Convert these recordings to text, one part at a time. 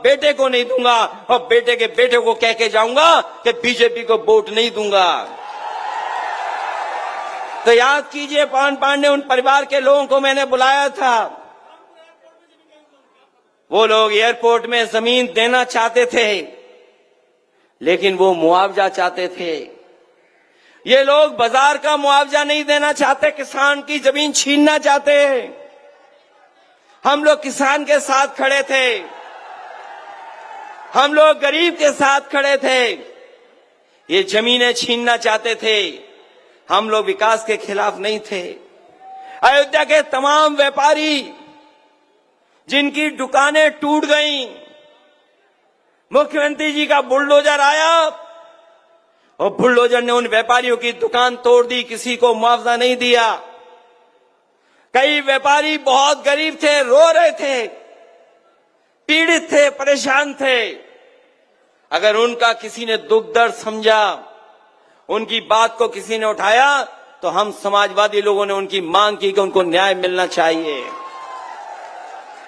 बेटे को नहीं दूंगा और बेटे के बेटे को कह के जाऊंगा कि बीजेपी को वोट नहीं दूंगा। तो याद कीजिए, पवन पांडे उन परिवार के लोगों को मैंने बुलाया था। वो लोग एयरपोर्ट में जमीन देना चाहते थे, लेकिन वो मुआवजा चाहते थे। ये लोग बाजार का मुआवजा नहीं देना चाहते, किसान की जमीन छीनना चाहते हैं। हम लोग किसान के साथ खड़े थे, हम लोग गरीब के साथ खड़े थे। ये जमीनें छीनना चाहते थे, हम लोग विकास के खिलाफ नहीं थे। अयोध्या के तमाम व्यापारी जिनकी दुकानें टूट गईं, मुख्यमंत्री जी का बुलडोजर आया और बुलडोजर ने उन व्यापारियों की दुकान तोड़ दी, किसी को मुआवजा नहीं दिया। कई व्यापारी बहुत गरीब थे, रो रहे थे, पीड़ित थे, परेशान थे। अगर उनका किसी ने दुख दर्द समझा, उनकी बात को किसी ने उठाया, तो हम समाजवादी लोगों ने उनकी मांग की कि उनको न्याय मिलना चाहिए।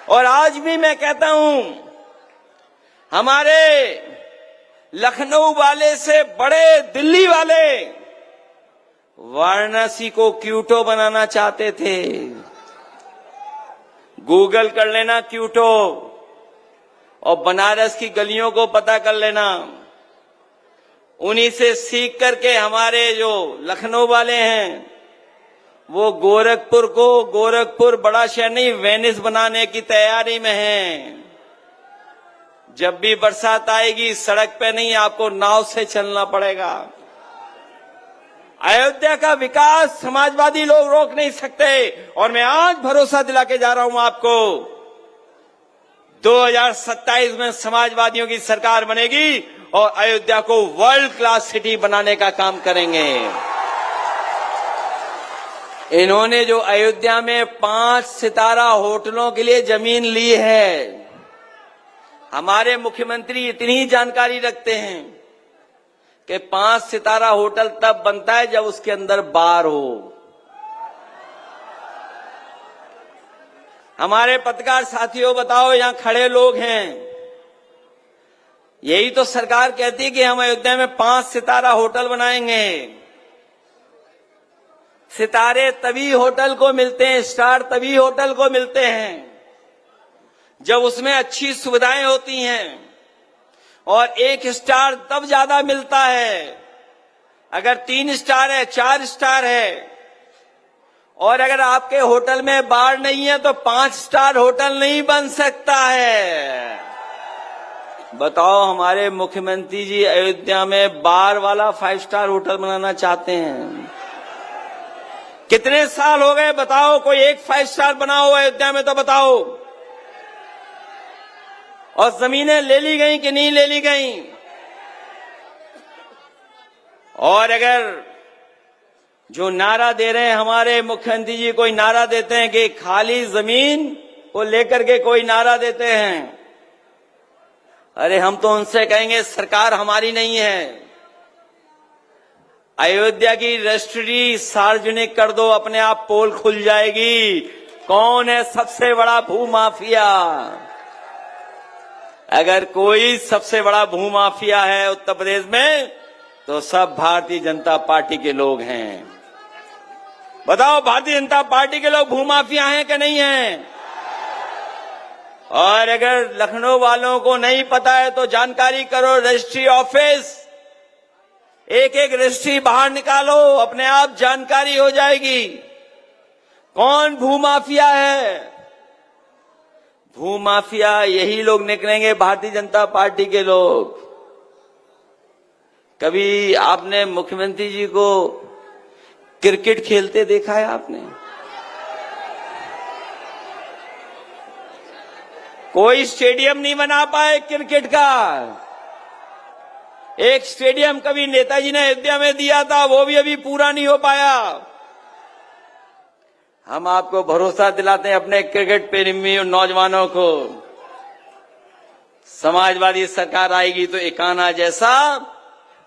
और आज भी मैं कहता हूं, हमारे लखनऊ वाले से बड़े दिल्ली वाले वाराणसी को क्यूटो बनाना चाहते थे। गूगल कर लेना क्यूटो, और बनारस की गलियों को पता कर लेना। उन्हीं से सीख करके हमारे जो लखनऊ वाले हैं, वो गोरखपुर बड़ा शहर नहीं, वेनिस बनाने की तैयारी में हैं। जब भी बरसात आएगी, सड़क पे नहीं, आपको नाव से चलना पड़ेगा। अयोध्या का विकास समाजवादी लोग रोक नहीं सकते। और मैं आज भरोसा दिला के जा रहा हूं आपको, 2027 में समाजवादियों की सरकार बनेगी और अयोध्या को वर्ल्ड क्लास सिटी बनाने का काम करेंगे। इन्होंने जो अयोध्या में 5 सितारा होटलों के लिए जमीन ली है, हमारे मुख्यमंत्री इतनी जानकारी रखते हैं कि 5 सितारा होटल तब बनता है जब उसके अंदर बार हो। हमारे पत्रकार साथियों, बताओ, यहां खड़े लोग हैं, यही तो सरकार कहती है कि हम अयोध्या में 5 सितारा होटल बनाएंगे। सितारे तभी होटल को मिलते हैं, स्टार तभी होटल को मिलते हैं जब उसमें अच्छी सुविधाएं होती हैं। और 1 स्टार तब ज्यादा मिलता है अगर 3 स्टार है, 4 स्टार है। और अगर आपके होटल में बार नहीं है तो 5 स्टार होटल नहीं बन सकता है। बताओ, हमारे मुख्यमंत्री जी अयोध्या में बार वाला 5 स्टार होटल बनाना चाहते हैं। कितने साल हो गए, बताओ, कोई एक 5 स्टार बना हो अयोध्या में तो बताओ। और जमीनें ले ली गई कि नहीं ले ली गई। और अगर जो नारा दे रहे हैं हमारे मुख्यमंत्री जी, कोई नारा देते हैं कि खाली जमीन को लेकर के कोई नारा देते हैं, अरे हम तो उनसे कहेंगे सरकार हमारी नहीं है। अयोध्या की रजिस्ट्री सार्वजनिक कर दो, अपने आप पोल खुल जाएगी। कौन है सबसे बड़ा भूमाफिया? अगर कोई सबसे बड़ा भूमाफिया है उत्तर प्रदेश में, तो सब भारतीय जनता पार्टी के लोग हैं। बताओ, भारतीय जनता पार्टी के लोग भूमाफिया हैं कि नहीं हैं? और अगर लखनऊ वालों को नहीं पता है तो जानकारी करो, रजिस्ट्री ऑफिस, एक एक रजिस्ट्री बाहर निकालो, अपने आप जानकारी हो जाएगी कौन भूमाफिया है। भूमाफिया यही लोग निकलेंगे, भारतीय जनता पार्टी के लोग। कभी आपने मुख्यमंत्री जी को क्रिकेट खेलते देखा है आपने? कोई स्टेडियम नहीं बना पाए क्रिकेट का। एक स्टेडियम कभी नेताजी ने अयोध्या में दिया था, वो भी अभी पूरा नहीं हो पाया। हम आपको भरोसा दिलाते हैं अपने क्रिकेट प्रेमी नौजवानों को, समाजवादी सरकार आएगी तो एकाना जैसा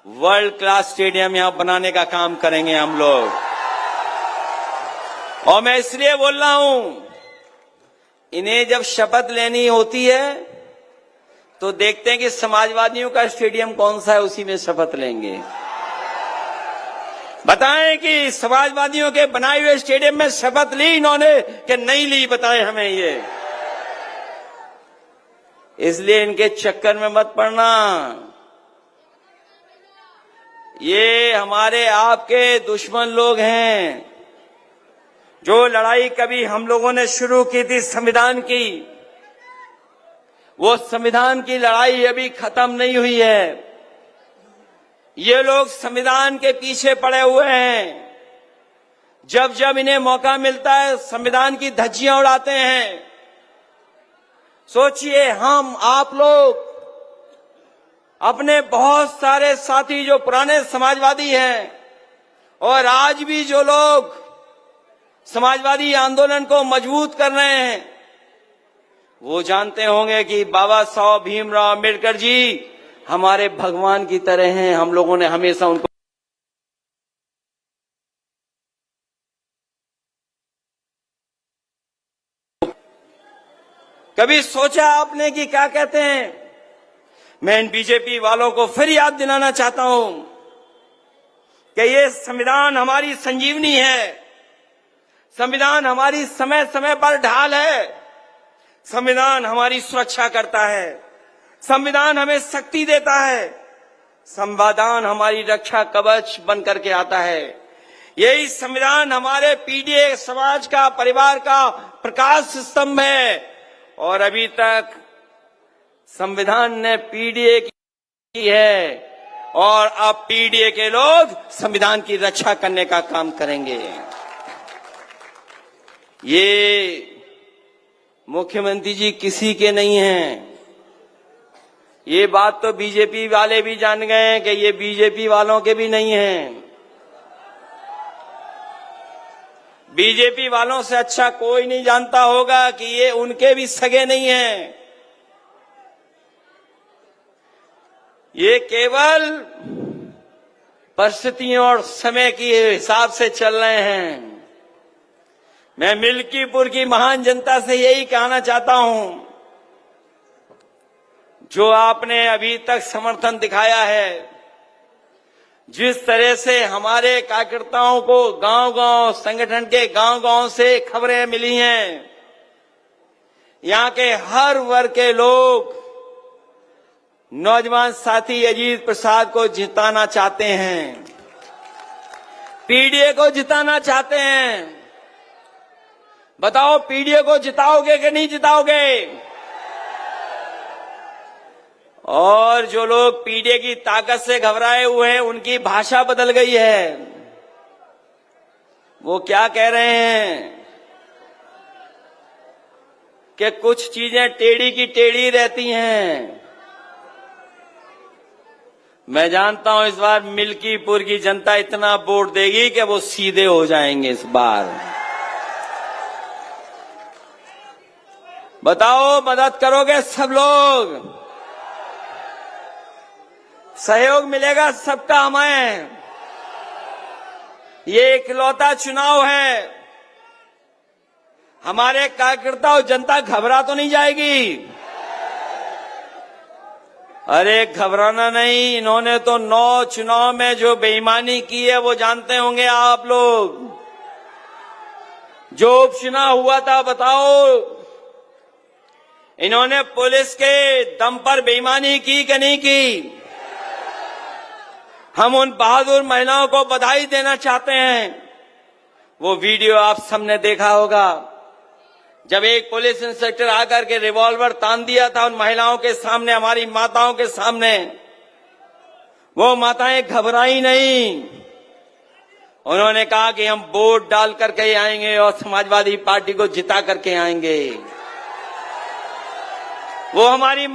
वर्ल्ड क्लास स्टेडियम यहां बनाने का काम करेंगे हम लोग। और मैं इसलिए बोल रहा हूं, इन्हें जब शपथ लेनी होती है तो देखते हैं कि समाजवादियों का स्टेडियम कौन सा है, उसी में शपथ लेंगे। बताएं कि समाजवादियों के बनाए हुए स्टेडियम में शपथ ली इन्होंने कि नहीं ली, बताएं हमें ये। इसलिए इनके चक्कर में मत पड़ना। ये हमारे आपके दुश्मन लोग हैं। जो लड़ाई कभी हम लोगों ने शुरू की थी संविधान की, वो संविधान की लड़ाई अभी खत्म नहीं हुई है। ये लोग संविधान के पीछे पड़े हुए हैं। जब जब इन्हें मौका मिलता है संविधान की धज्जियां उड़ाते हैं। सोचिए, हम आप लोग अपने बहुत सारे साथी जो पुराने समाजवादी हैं और आज भी जो लोग समाजवादी आंदोलन को मजबूत कर रहे हैं, वो जानते होंगे कि बाबा साहब भीमराव अम्बेडकर जी हमारे भगवान की तरह हैं। हम लोगों ने हमेशा उनको कभी सोचा आपने कि क्या कहते हैं? मैं इन बीजेपी वालों को फिर याद दिलाना चाहता हूं कि ये संविधान हमारी संजीवनी है। संविधान हमारी समय समय पर ढाल है। संविधान हमारी सुरक्षा करता है। संविधान हमें शक्ति देता है। संविधान हमारी रक्षा कवच बन करके आता है। यही संविधान हमारे पीढ़ी समाज का, परिवार का प्रकाश स्तंभ है। और अभी तक संविधान ने पीडीए की है और अब पीडीए के लोग संविधान की रक्षा करने का काम करेंगे। ये मुख्यमंत्री जी किसी के नहीं हैं। ये बात तो बीजेपी वाले भी जान गए हैं कि ये बीजेपी वालों के भी नहीं हैं। बीजेपी वालों से अच्छा कोई नहीं जानता होगा कि ये उनके भी सगे नहीं हैं। ये केवल परिस्थितियों और समय के हिसाब से चल रहे हैं। मैं मिल्कीपुर की महान जनता से यही कहना चाहता हूं, जो आपने अभी तक समर्थन दिखाया है, जिस तरह से हमारे कार्यकर्ताओं को गांव-गांव, संगठन के गांव-गांव से खबरें मिली हैं, यहां के हर वर्ग के लोग नौजवान साथी अजीत प्रसाद को जिताना चाहते हैं, पीडीए को जिताना चाहते हैं। बताओ, पीडीए को जिताओगे कि नहीं जिताओगे? और जो लोग पीडीए की ताकत से घबराए हुए हैं, उनकी भाषा बदल गई है। वो क्या कह रहे हैं कि कुछ चीजें टेढ़ी की टेढ़ी रहती हैं। मैं जानता हूं इस बार मिल्कीपुर की जनता इतना वोट देगी कि वो सीधे हो जाएंगे इस बार। बताओ, मदद करोगे सब लोग? सहयोग मिलेगा सबका हमें। ये इकलौता चुनाव है। हमारे कार्यकर्ता और जनता घबरा तो नहीं जाएगी? अरे घबराना नहीं। इन्होंने तो 9 चुनाव में जो बेईमानी की है वो जानते होंगे आप लोग। जो उपचुनाव हुआ था, बताओ, इन्होंने पुलिस के दम पर बेईमानी की कि नहीं की? हम उन बहादुर महिलाओं को बधाई देना चाहते हैं। वो वीडियो आप सबने देखा होगा, जब एक पुलिस इंस्पेक्टर आकर के रिवॉल्वर तान दिया था उन महिलाओं के सामने, हमारी माताओं के सामने। वो माताएं घबराई नहीं। उन्होंने कहा कि हम वोट डाल करके आएंगे और समाजवादी पार्टी को जिता करके आएंगे। वो हमारी